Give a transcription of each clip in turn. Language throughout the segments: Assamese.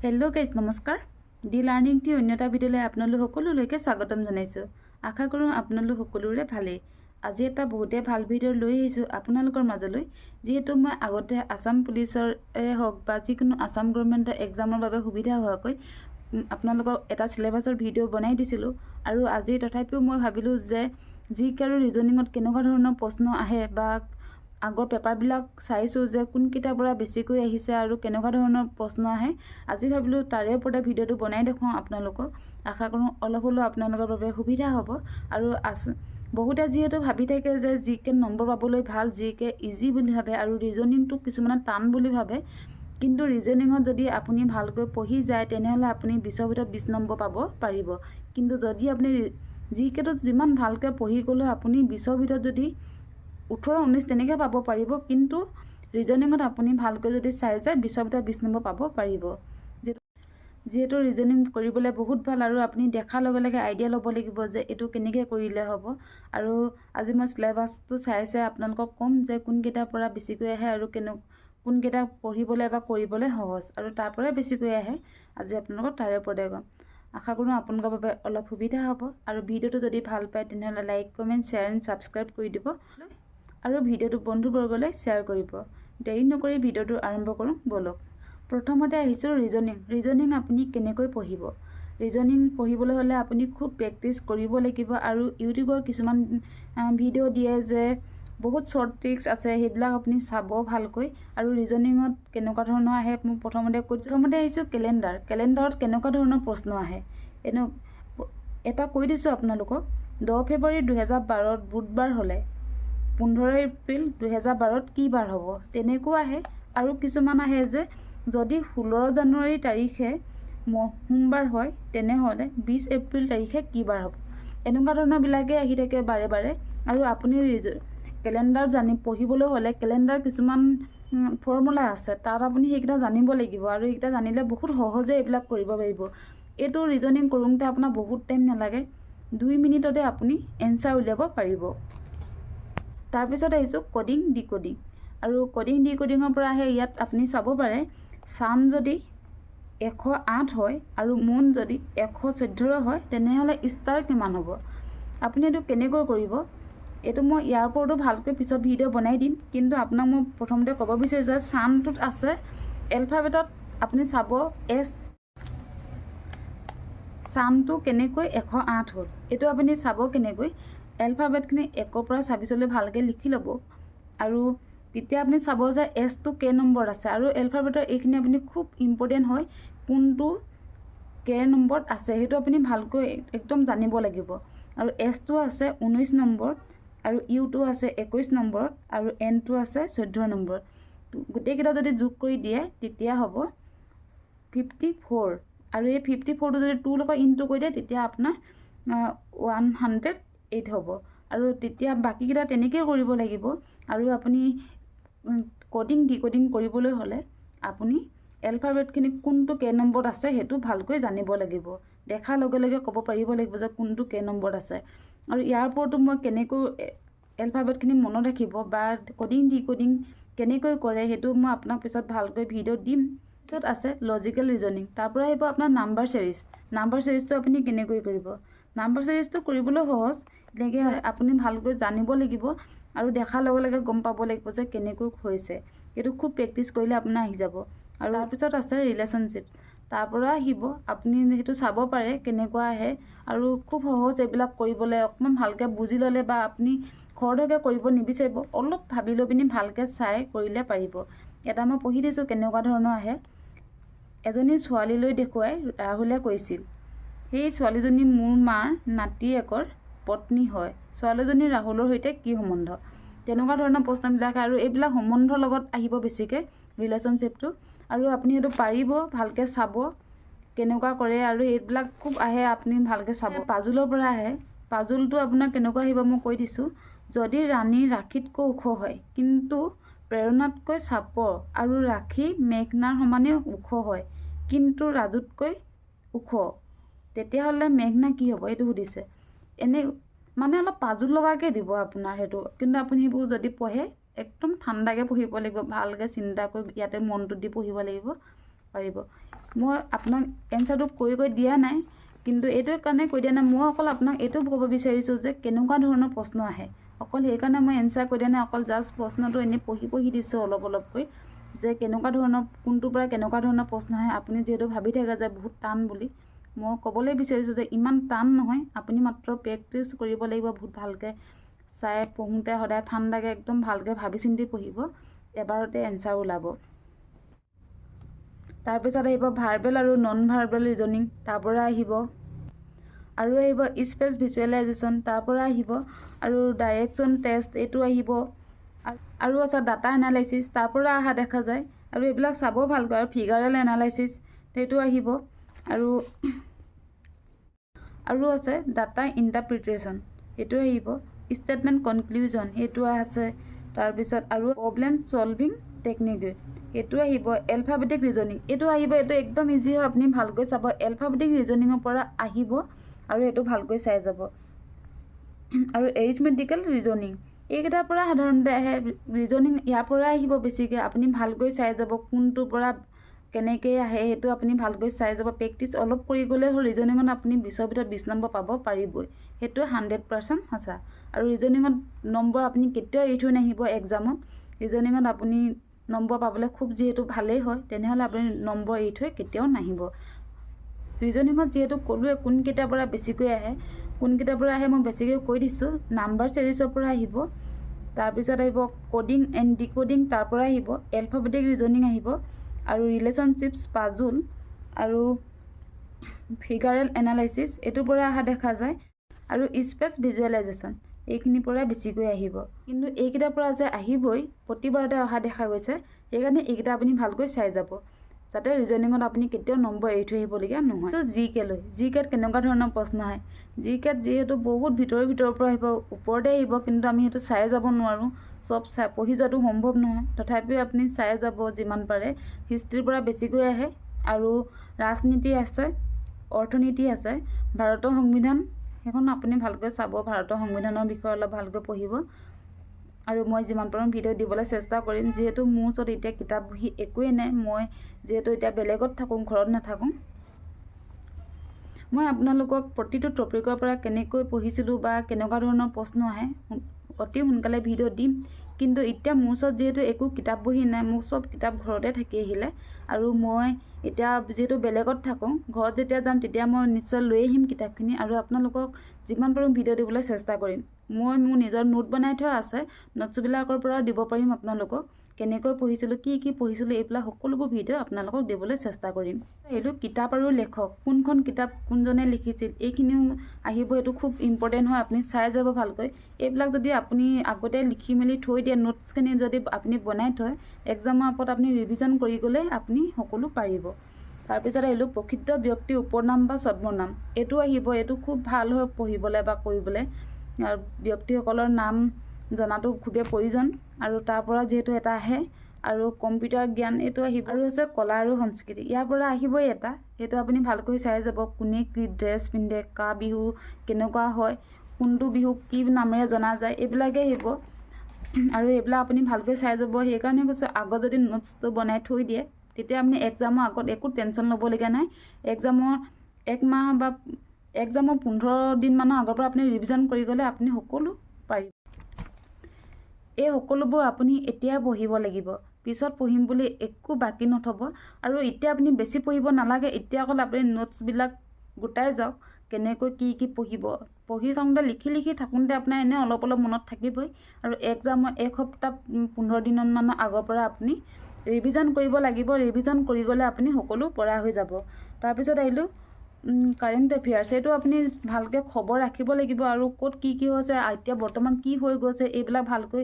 হেল্ল' গাইজ নমস্কাৰ ডি লাৰ্ণিং টি অন্য এটা ভিডিঅ'লৈ আপোনালোক সকলোলৈকে স্বাগতম জনাইছোঁ। আশা কৰোঁ আপোনালোক সকলোৰে ভালেই। আজি এটা বহুতেই ভাল ভিডিঅ' লৈ আহিছোঁ আপোনালোকৰ মাজলৈ। যিহেতু মই আগতে আসাম পুলিচৰে হওক বা যিকোনো আসাম গভৰ্ণমেণ্টৰ এক্সামৰ বাবে সুবিধা হোৱাকৈ আপোনালোকক এটা চিলেবাছৰ ভিডিঅ' বনাই দিছিলোঁ। আৰু আজি তথাপিও মই ভাবিলোঁ যে জিকে আৰু ৰিজনিঙত কেনেকুৱা ধৰণৰ প্ৰশ্ন আহে বা আগৰ পেপাৰবিলাক চাইছোঁ যে কোনকেইটাৰ পৰা বেছিকৈ আহিছে আৰু কেনেকুৱা ধৰণৰ প্ৰশ্ন আহে। আজি ভাবিলোঁ তাৰে ওপৰতে ভিডিঅ'টো বনাই দেখুৱাওঁ আপোনালোকক। আশা কৰোঁ অলপ হ'লেও আপোনালোকৰ বাবে সুবিধা হ'ব। আৰু বহুতে যিহেতু ভাবি থাকে যে জিকে নম্বৰ পাবলৈ ভাল, জিকে ইজি বুলি ভাবে আৰু ৰিজনিংটো কিছুমানে টান বুলি ভাবে। কিন্তু ৰিজনিঙত যদি আপুনি ভালকৈ পঢ়ি যায় তেনেহ'লে আপুনি 20ৰ ভিতৰত 20 নম্বৰ পাব পাৰিব। কিন্তু যদি আপুনি জিকেটো যিমান ভালকৈ পঢ়ি গ'লেও আপুনি 20ৰ ভিতৰত যদি 18-19 তেনেকৈ পাব পাৰিব। কিন্তু ৰিজনিঙত আপুনি ভালকৈ যদি চাই যায় 20ৰ ভিতৰত 20 নম্বৰ পাব পাৰিব। যিহেতু ৰিজনিং কৰিবলৈ বহুত ভাল আৰু আপুনি দেখাৰ লগে লগে আইডিয়া ল'ব লাগিব যে এইটো কেনেকৈ কৰিলে হ'ব। আৰু আজি মই চিলেবাছটো চাই আপোনালোকক ক'ম যে কোনকেইটাৰ পৰা বেছিকৈ আহে আৰু কোনকেইটা পঢ়িবলৈ বা কৰিবলৈ সহজ আৰু তাৰ পৰাই বেছিকৈ আহে। আজি আপোনালোকক তাৰে ওপৰতে ক'ম। আশা কৰোঁ আপোনালোকৰ বাবে অলপ সুবিধা হ'ব। আৰু ভিডিঅ'টো যদি ভাল পায় তেনেহ'লে like, comment, share and subscribe কৰি দিব আৰু ভিডিঅ'টো বন্ধুবৰ্গলৈ শ্বেয়াৰ কৰিব। দেৰি নকৰি ভিডিঅ'টো আৰম্ভ কৰোঁ ব'লক। প্ৰথমতে আহিছোঁ ৰিজনিং আপুনি কেনেকৈ পঢ়িব। ৰিজনিং পঢ়িবলৈ হ'লে আপুনি খুব প্ৰেক্টিচ কৰিব লাগিব। আৰু ইউটিউবৰ কিছুমান ভিডিঅ' দিয়ে যে বহুত শ্বৰ্ট ট্ৰিক্স আছে, সেইবিলাক আপুনি চাব ভালকৈ। আৰু ৰিজনিঙত কেনেকুৱা ধৰণৰ আহে মই প্ৰথমতে আহিছোঁ কেলেণ্ডাৰত কেনেকুৱা ধৰণৰ প্ৰশ্ন আহে এটা কৈ দিছোঁ আপোনালোকক। 10 ফেব্ৰুৱাৰী 2012 বুধবাৰ হ'লে 15 এপ্ৰিল 2012 কি বাৰ হ'ব, তেনেকুৱা আহে। আৰু কিছুমান আহে যে যদি 16 জানুৱাৰী তাৰিখে সোমবাৰ হয় তেনেহ'লে 20 এপ্ৰিল তাৰিখে কি বাৰ হ'ব। এনেকুৱা ধৰণৰবিলাকেই আহি থাকে বাৰে বাৰে। আৰু আপুনি কেলেণ্ডাৰ পঢ়িবলৈ হ'লে কেলেণ্ডাৰ কিছুমান ফৰ্মুলা আছে, তাত আপুনি সেইকেইটা জানিব লাগিব। আৰু এইকেইটা জানিলে বহুত সহজে এইবিলাক কৰিব পাৰিব। এইটো ৰিজনিং কৰোঁতে আপোনাৰ বহুত টাইম নালাগে, 2 মিনিটতে আপুনি এনচাৰ উলিয়াব পাৰিব। তাৰপিছত আহিছোঁ কডিং ডিকডিং। আৰু কডিং ডিকডিঙৰ পৰা আহে ইয়াত আপুনি চাব পাৰে চান যদি 108 হয় আৰু মুন যদি 114 হয় তেনেহ'লে ষ্টাৰ কিমান হ'ব। আপুনি এইটো কেনেকৈ কৰিব এইটো মই ইয়াৰ ওপৰতো ভালকৈ পিছত ভিডিঅ' বনাই দিম। কিন্তু আপোনাক মই প্ৰথমতে ক'ব বিচাৰিছোঁ যে চানটোত আছে এলফাবেটত আপুনি চাব চানটো কেনেকৈ 108 হ'ল এইটো আপুনি চাব কেনেকৈ। এলফাবেটখিনি 1ৰ পৰা 26লৈ ভালকৈ লিখি ল'ব। আৰু তেতিয়া আপুনি চাব যে এছটো কে নম্বৰত আছে। আৰু এলফাবেটৰ এইখিনি আপুনি খুব ইম্পৰ্টেণ্ট হয়, কোনটো কে নম্বৰত আছে সেইটো আপুনি ভালকৈ একদম জানিব লাগিব। আৰু এছটো আছে 19 নম্বৰত আৰু ইউটো আছে 21 নম্বৰত আৰু এনটো আছে 14 নম্বৰত। গোটেইকেইটা যদি যোগ কৰি দিয়ে তেতিয়া হ'ব 54। আৰু এই 54টো যদি 2 লগত ইনটু কৰি দিয়ে তেতিয়া আপোনাৰ 108 হ'ব। আৰু তেতিয়া বাকীকেইটা তেনেকৈ কৰিব লাগিব। আৰু আপুনি কডিং ডিকডিং কৰিবলৈ হ'লে আপুনি এলফাবেটখিনি কোনটো কে নম্বৰত আছে সেইটো ভালকৈ জানিব লাগিব। দেখাৰ লগে লগে ক'ব পাৰিব লাগিব যে কোনটো কে নম্বৰত আছে। আৰু ইয়াৰ ওপৰতো মই কেনেকৈ এলফাবেটখিনি মনত ৰাখিব বা কডিং ডিকডিং কেনেকৈ কৰে সেইটো মই আপোনাক পিছত ভালকৈ ভিডিঅ' দিম। পিছত আছে লজিকেল ৰিজনিং। তাৰ পৰা আহিব আপোনাৰ নাম্বাৰ চিৰিজটো আপুনি কেনেকৈ কৰিব। নাম্বাৰ চিৰিজটো কৰিবলৈ সহজ, তেনেকৈ আপুনি ভালকৈ জানিব লাগিব। আৰু দেখাৰ লগে লগে গম পাব লাগিব যে কেনেকৈ হৈছে। এইটো খুব প্ৰেক্টিচ কৰিলে আপোনাৰ আহি যাব। আৰু তাৰপিছত আছে ৰিলেশ্যনশ্বিপ। তাৰ পৰা আহিব আপুনি সেইটো চাব পাৰে কেনেকুৱা আহে। আৰু খুব সহজ এইবিলাক কৰিবলৈ, অকণমান ভালকৈ বুজি ল'লে বা আপুনি খৰধৰকৈ কৰিব নিবিচাৰিব, অলপ ভাবি লৈ পিনি ভালকৈ চাই কৰিলে পাৰিব। এটা মই পঢ়ি দিছোঁ কেনেকুৱা ধৰণৰ আহে। এজনী ছোৱালীলৈ দেখুৱাই ৰাহুলে কৈছিল, সেই ছোৱালীজনী মোৰ মাৰ নাতিয়েকৰ পত্নী হয়, ছোৱালীজনী ৰাহুলৰ সৈতে কি সম্বন্ধ। তেনেকুৱা ধৰণৰ প্ৰশ্নবিলাক। আৰু এইবিলাক সম্বন্ধৰ লগত আহিব বেছিকৈ ৰিলেশ্যনশ্বিপটো। আৰু আপুনি সেইটো পাৰিব, ভালকৈ চাব কেনেকুৱা কৰে। আৰু এইবিলাক খুব আহে, আপুনি ভালকৈ চাব। পাজুলৰ পৰা আহে। পাজুলটো আপোনাৰ কেনেকুৱা আহিব মই কৈ দিছোঁ। যদি ৰাণী ৰাখীতকৈ ওখ হয় কিন্তু প্ৰেৰণাতকৈ চাপৰ আৰু ৰাখী মেঘনাৰ সমানে ওখ হয় কিন্তু ৰাজুতকৈ ওখ, তেতিয়াহ'লে মেঘনা কি হ'ব এইটো সুধিছে। এনে মানে অলপ পাজুল লগাকৈ দিব আপোনাৰ সেইটো। কিন্তু আপুনি সেইবোৰ যদি পঢ়ে একদম ঠাণ্ডাকৈ পঢ়িব লাগিব, ভালকৈ চিন্তা কৰি ইয়াতে মনটো দি পঢ়িব লাগিব। পাৰিব। মই আপোনাক এনচাৰটো কৰি দিয়া নাই, কিন্তু এইটো কাৰণে কৈ দিয়া নাই, মই অকল আপোনাক এইটো ক'ব বিচাৰিছোঁ যে কেনেকুৱা ধৰণৰ প্ৰশ্ন আহে, অকল সেইকাৰণে মই এনচাৰ কৈ দিয়া নাই, অকল জাষ্ট প্ৰশ্নটো এনেই পঢ়ি দিছোঁ অলপকৈ, যে কেনেকুৱা ধৰণৰ কোনটোৰ পৰা কেনেকুৱা ধৰণৰ প্ৰশ্ন আহে। আপুনি যিহেতু ভাবি থাকে যে বহুত টান বুলি, মই ক'বলৈ বিচাৰিছোঁ যে ইমান টান নহয়, আপুনি মাত্ৰ প্ৰেক্টিচ কৰিব লাগিব বহুত ভালকৈ। চাই পঢ়োঁতে সদায় ঠাণ্ডাকৈ একদম ভালকৈ ভাবি চিন্তি পঢ়িব, এবাৰতে এনচাৰ ওলাব। তাৰপিছত আহিব ভাৰ্বেল আৰু নন ভাৰ্বেল ৰিজনিং, তাৰ পৰা আহিব। আৰু আহিব স্পেচ ভিজুৱেলাইজেশ্যন, তাৰ পৰা আহিব। আৰু ডাইৰেকশ্যন টেষ্ট, এইটো আহিব। আৰু আছে ডাটা এনালাইচিছ, তাৰ পৰা অহা দেখা যায়। আৰু এইবিলাক চাব ভালকৈ। আৰু ফিগাৰেল এনালাইচিছ, সেইটো আহিব। আৰু আছে ডাটা ইণ্টাৰপ্ৰিটেশ্যন, সেইটো আহিব। ষ্টেটমেণ্ট কনক্লুজন, সেইটো আছে। তাৰপিছত আৰু প্ৰব্লেম চলভিং টেকনিক, সেইটো আহিব। এলফাবেটিক ৰিজনিং, এইটো আহিব। এইটো একদম ইজি হয়, আপুনি ভালকৈ চাব। এলফাবেটিক ৰিজনিঙৰ পৰা আহিব, আৰু এইটো ভালকৈ চাই যাব। আৰু এৰিথমেটিকেল ৰিজনিং, এইকেইটাৰ পৰা সাধাৰণতে আহে। ৰিজনিং ইয়াৰ পৰা আহিব বেছিকৈ, আপুনি ভালকৈ চাই যাব কোনটোৰ পৰা কেনেকৈ আহে, সেইটো আপুনি ভালকৈ চাই যাব। প্ৰেক্টিচ অলপ কৰি গ'লে হ'ল। ৰিজনিঙত আপুনি 20ৰ ভিতৰত 20 নম্বৰ পাব পাৰিবই, সেইটো 100% সঁচা। আৰু ৰিজনিঙত নম্বৰ আপুনি কেতিয়াও এৰি থৈ নাহিব এক্সামত। ৰিজনিঙত আপুনি নম্বৰ পাবলৈ খুব যিহেতু ভালেই হয়, তেনেহ'লে আপুনি নম্বৰ এৰি থৈ কেতিয়াও নাহিব। ৰিজনিঙত যিহেতু ক'লোৱে কোনকেইটাৰ পৰা বেছিকৈ আহে, কোনকেইটাৰ পৰা আহে মই বেছিকৈ কৈ দিছোঁ। নাম্বাৰ চিৰিজৰ পৰা আহিব। তাৰপিছত আহিব কোডিং এণ্ড ডিকোডিং, তাৰ পৰা আহিব। এলফাবেটিক ৰিজনিং আহিব। আৰু ৰিলেশ্যনশ্বিপছ পাজুল আৰু ফিগাৰেল এনালাইচিছ, এইটোৰ পৰা অহা দেখা যায়। আৰু স্পেচ ভিজুৱেলাইজেশ্যন, এইখিনিৰ পৰা বেছিকৈ আহিব। কিন্তু এইকেইটাৰ পৰা যে আহিবই, প্ৰতিবাৰতে অহা দেখা গৈছে, সেইকাৰণে এইকেইটা আপুনি ভালকৈ চাই যাব, যাতে ৰিজনিঙত আপুনি কেতিয়াও নম্বৰ এৰি থৈ আহিবলগীয়া নহয়। চ' জি কেত কেনেকুৱা ধৰণৰ প্ৰশ্ন আহে। জি কেত যিহেতু বহুত ভিতৰৰ পৰা আহিব, ওপৰতে আহিব, কিন্তু আমি সেইটো চাই যাব নোৱাৰোঁ, চব পঢ়ি যোৱাটো সম্ভৱ নহয়। তথাপিও আপুনি চাই যাব যিমান পাৰে। হিষ্ট্ৰীৰ পৰা বেছিকৈ আহে। আৰু ৰাজনীতি আছে, অৰ্থনীতি আছে, ভাৰতৰ সংবিধান, সেইখন আপুনি ভালকৈ চাব। ভাৰতৰ সংবিধানৰ বিষয়ে অলপ ভালকৈ পঢ়িব। আৰু মই যিমান পাৰোঁ ভিডিঅ' দিবলৈ চেষ্টা কৰিম, যিহেতু মোৰ ওচৰত এতিয়া কিতাপ বহি একোৱেই নাই। মই যিহেতু এতিয়া বেলেগত থাকোঁ, ঘৰত নাথাকোঁ। মই আপোনালোকক প্ৰতিটো টপিকৰ পৰা কেনেকৈ পঢ়িছিলোঁ বা কেনেকুৱা ধৰণৰ প্ৰশ্ন আহে অতি সোনকালে ভিডিঅ' দিম। কিন্তু এতিয়া মোৰ ওচৰত যিহেতু একো কিতাপ বহি নাই, মোক চব কিতাপ ঘৰতে থাকি আহিলে। আৰু মই এতিয়া যিহেতু বেলেগত থাকোঁ, ঘৰত যেতিয়া যাম তেতিয়া মই নিশ্চয় লৈ আহিম কিতাপখিনি, আৰু আপোনালোকক যিমান পাৰোঁ ভিডিঅ' দিবলৈ চেষ্টা কৰিম। মই মোৰ নিজৰ নোট বনাই থোৱা আছে, নোটছবিলাকৰ পৰা দিব পাৰিম আপোনালোকক। কেনেকৈ পঢ়িছিলোঁ, কি পঢ়িছিলোঁ, এইবিলাক সকলোবোৰ ভিডিঅ' আপোনালোকক দিবলৈ চেষ্টা কৰিম। এইটো কিতাপ আৰু লেখক, কোনখন কিতাপ কোনজনে লিখিছিল, এইখিনিও আহিব। এইটো খুব ইম্পৰ্টেণ্ট হয়, আপুনি চাই যাব ভালকৈ। এইবিলাক যদি আপুনি আগতে লিখি মেলি থৈ দিয়ে, নোটছখিনি যদি আপুনি বনাই থয়, এক্সামৰ আগত আপুনি ৰিভিজন কৰি গ'লে আপুনি সকলো পাৰিব। তাৰপিছত আহিলোঁ প্ৰসিদ্ধ ব্যক্তিৰ উপনাম বা ছদ্মনাম, এইটো আহিব। এইটো খুব ভাল হয় পঢ়িবলৈ বা কৰিবলৈ। আৰু ব্যক্তিসকলৰ নাম জনাটো খুবেই প্ৰয়োজন, আৰু তাৰ পৰা যিহেতু এটা আহে। আৰু কম্পিউটাৰ জ্ঞান, এইটো আহিব। আৰু আছে কলা আৰু সংস্কৃতি, ইয়াৰ পৰা আহিবই এটা। সেইটো আপুনি ভালকৈ চাই যাব, কোনে কি ড্ৰেছ পিন্ধে, কা বিহু কেনেকুৱা হয়, কোনটো বিহু কি নামেৰে জনা যায়, এইবিলাকেই আহিব। আৰু এইবিলাক আপুনি ভালকৈ চাই যাব। সেইকাৰণে কৈছোঁ, আগত যদি নোটছটো বনাই থৈ দিয়ে, তেতিয়া আপুনি এক্সামৰ আগত একো টেনশ্যন ল'বলগীয়া নাই। এক্সামৰ 1 মাহ বা এক্সামৰ 15 দিনমানৰ আগৰ পৰা আপুনি ৰিভিজন কৰি গ'লে আপুনি সকলো পাৰিব। এই সকলোবোৰ আপুনি এতিয়া পঢ়িব লাগিব, পিছত পঢ়িম বুলি একো বাকী নথব। আৰু এতিয়া আপুনি বেছি পঢ়িব নালাগে, এতিয়া অকল আপুনি নোটছবিলাক গোটাই যাওক, কেনেকৈ কি পঢ়িব। পঢ়ি চাওঁতে লিখি থাকোঁতে আপোনাৰ এনেই অলপ মনত থাকিবই। আৰু এক্সামৰ 1 সপ্তাহ 15 দিনমানৰ আগৰ পৰা আপুনি ৰিভিজন কৰিব লাগিব। ৰিভিজন কৰি গ'লে আপুনি সকলো পৰা হৈ যাব। তাৰপিছত আহিলোঁ কাৰেণ্ট এফেয়াৰ্ছ, এইটো আপুনি ভালকৈ খবৰ ৰাখিব লাগিব। আৰু ক'ত কি হৈছে, এতিয়া বৰ্তমান কি হৈ গৈছে, এইবিলাক ভালকৈ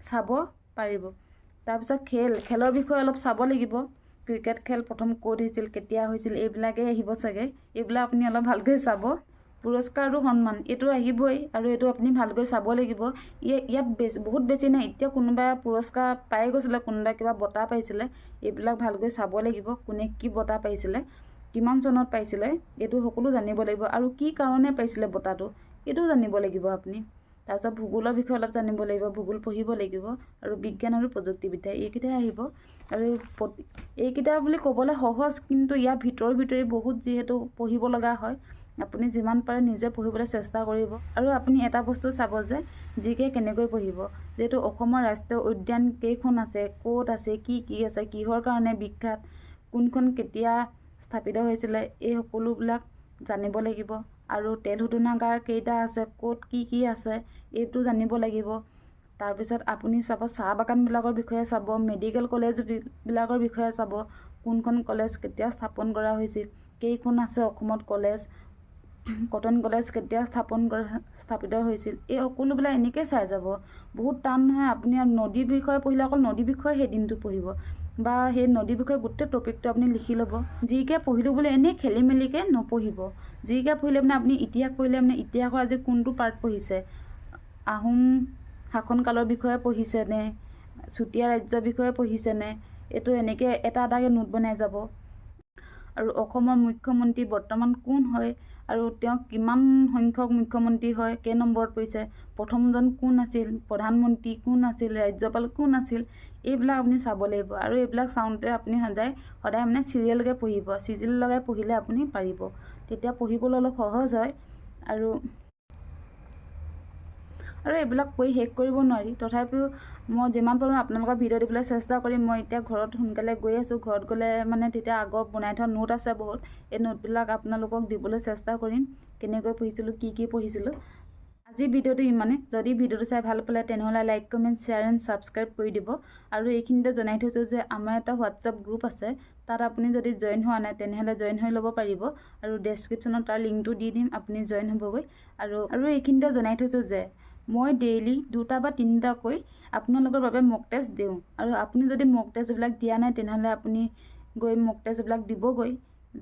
চাব পাৰিব। তাৰপিছত খেলৰ বিষয়ে অলপ চাব লাগিব। ক্ৰিকেট খেল প্ৰথম ক'ত হৈছিল, কেতিয়া হৈছিল, এইবিলাকেই আহিব চাগে। এইবিলাক আপুনি অলপ ভালকৈ চাব। পুৰস্কাৰ আৰু সন্মান, এইটো আহিবই। আৰু এইটো আপুনি ভালকৈ চাব লাগিব। ইয়াত বহুত বেছি নাই, এতিয়া কোনোবাই পুৰস্কাৰ পাই গৈছিলে, কোনোবাই কিবা বঁটা পাইছিলে, এইবিলাক ভালকৈ চাব লাগিব। কোনে কি বঁটা পাইছিলে, কিমান চনত পাইছিলে, এইটো সকলো জানিব লাগিব। আৰু কি কাৰণে পাইছিলে বঁটাটো, এইটো জানিব লাগিব আপুনি। তাৰপিছত ভূগোলৰ বিষয়ে অলপ জানিব লাগিব, ভূগোল পঢ়িব লাগিব, আৰু বিজ্ঞান আৰু প্ৰযুক্তিবিদ্যা এইকেইটাই আহিব। আৰু এইকেইটা বুলি ক'বলৈ সহজ, কিন্তু ইয়াৰ ভিতৰি বহুত যিহেতু পঢ়িব লগা হয়, আপুনি যিমান পাৰে নিজে পঢ়িবলৈ চেষ্টা কৰিব। আৰু আপুনি এটা বস্তু চাব যে জিকে কেনেকৈ পঢ়িব, যিহেতু অসমৰ ৰাষ্ট্ৰীয় উদ্যান কেইখন আছে, ক'ত আছে, কি আছে, কিহৰ কাৰণে বিখ্যাত, কোনখন কেতিয়া স্থাপিত হৈছিলে, এই সকলোবিলাক জানিব লাগিব। আৰু তেল শোধনাগাৰ কেইটা আছে, ক'ত কি আছে, এইটো জানিব লাগিব। তাৰপিছত আপুনি চাব চাহ বাগানবিলাকৰ বিষয়ে চাব, মেডিকেল কলেজবিলাকৰ বিষয়ে চাব, কোনখন কলেজ কেতিয়া স্থাপন কৰা হৈছিল, কেইখন আছে অসমত কলেজ, কটন কলেজ কেতিয়া স্থাপিত হৈছিল, এই সকলোবিলাক এনেকৈ চাই যাব। বহুত টান নহয়। আপুনি নদীৰ বিষয়ে পঢ়িলে অকল নদীৰ বিষয়ে সেই দিনটো পঢ়িব, বা সেই নদীৰ বিষয়ে গোটেই টপিকটো আপুনি লিখি ল'ব। জিকে পঢ়িলোঁ বুলি এনেই খেলি মেলিকৈ নপঢ়িব। জিকে পঢ়িলে মানে আপুনি ইতিহাস পঢ়িলে মানে ইতিহাসৰ আজি কোনটো পাৰ্ট পঢ়িছে, আহোম শাসনকালৰ বিষয়ে পঢ়িছেনে, চুতীয়া ৰাজ্যৰ বিষয়ে পঢ়িছেনে, এইটো এনেকৈ এটাকৈ নোট বনাই যাব। আৰু অসমৰ মুখ্যমন্ত্ৰী বৰ্তমান কোন হয়, আৰু তেওঁ কিমান সংখ্যক মুখ্যমন্ত্ৰী হয়, কেই নম্বৰত পৰিছে, প্ৰথমজন কোন আছিল, প্ৰধানমন্ত্ৰী কোন আছিল, ৰাজ্যপাল কোন আছিল, এইবিলাক আপুনি চাব লাগিব। আৰু এইবিলাক চাওঁতে আপুনি সদায় মানে চিৰিয়েলকৈ পঢ়িব, চিজিল লগাই পঢ়িলে আপুনি পাৰিব, তেতিয়া পঢ়িবলৈ অলপ সহজ হয়। আৰু এইবিলাক কৈ শেষ কৰিব নোৱাৰি, তথাপিও মই যিমান পাৰোঁ আপোনালোকৰ ভিডিঅ' দিবলৈ চেষ্টা কৰিম। মই এতিয়া ঘৰত সোনকালে গৈ আছোঁ, ঘৰত গ'লে মানে তেতিয়া আগৰ বনাই থোৱা নোট আছে বহুত, এই নোটবিলাক আপোনালোকক দিবলৈ চেষ্টা কৰিম, কেনেকৈ পঢ়িছিলোঁ, কি পঢ়িছিলোঁ। আজি ভিডিঅ'টো ইমানেই। যদি ভিডিঅ'টো চাই ভাল পালে তেনেহ'লে like, comment, share and subscribe কৰি দিব। আৰু এইখিনিতে জনাই থৈছোঁ যে আমাৰ এটা হোৱাটছআপ গ্ৰুপ আছে, তাত আপুনি যদি জইন হোৱা নাই তেনেহ'লে জইন হৈ ল'ব পাৰিব, আৰু ডেছক্ৰিপশ্যনত তাৰ লিংকটো দি দিম, আপুনি জইন হ'বগৈ। আৰু এইখিনিতে জনাই থৈছোঁ যে মই ডেইলি 2টা বা 3টাকৈ আপোনালোকৰ বাবে মক টেষ্ট দিওঁ, আৰু আপুনি যদি মক টেষ্টবিলাক দিয়া নাই তেনেহ'লে আপুনি গৈ মক টেষ্টবিলাক দিবগৈ,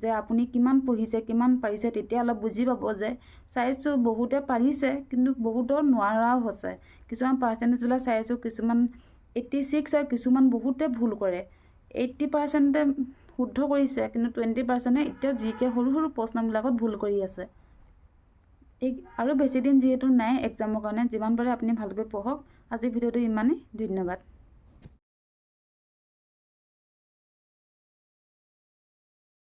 যে আপুনি কিমান পঢ়িছে, কিমান পাৰিছে, তেতিয়া অলপ বুজি পাব যে চাইছোঁ বহুতে পাৰিছে কিন্তু বহুতৰ নোৱাৰাও হৈছে। কিছুমান পাৰ্চেণ্টেজবিলাক চাইছোঁ, কিছুমান 86 হয়, কিছুমান বহুতে ভুল কৰে। 80% শুদ্ধ কৰিছে, কিন্তু 20%ে এতিয়া জিকে সৰু প্ৰশ্নবিলাকত ভুল কৰি আছে। আৰু বেছি দিন যিহেতু নাই এক্সামৰ কাৰণে, যিমান পাৰে আপুনি ভালকৈ পঢ়ক। আজি ভিডিঅ'টো ইমানেই, ধন্যবাদ।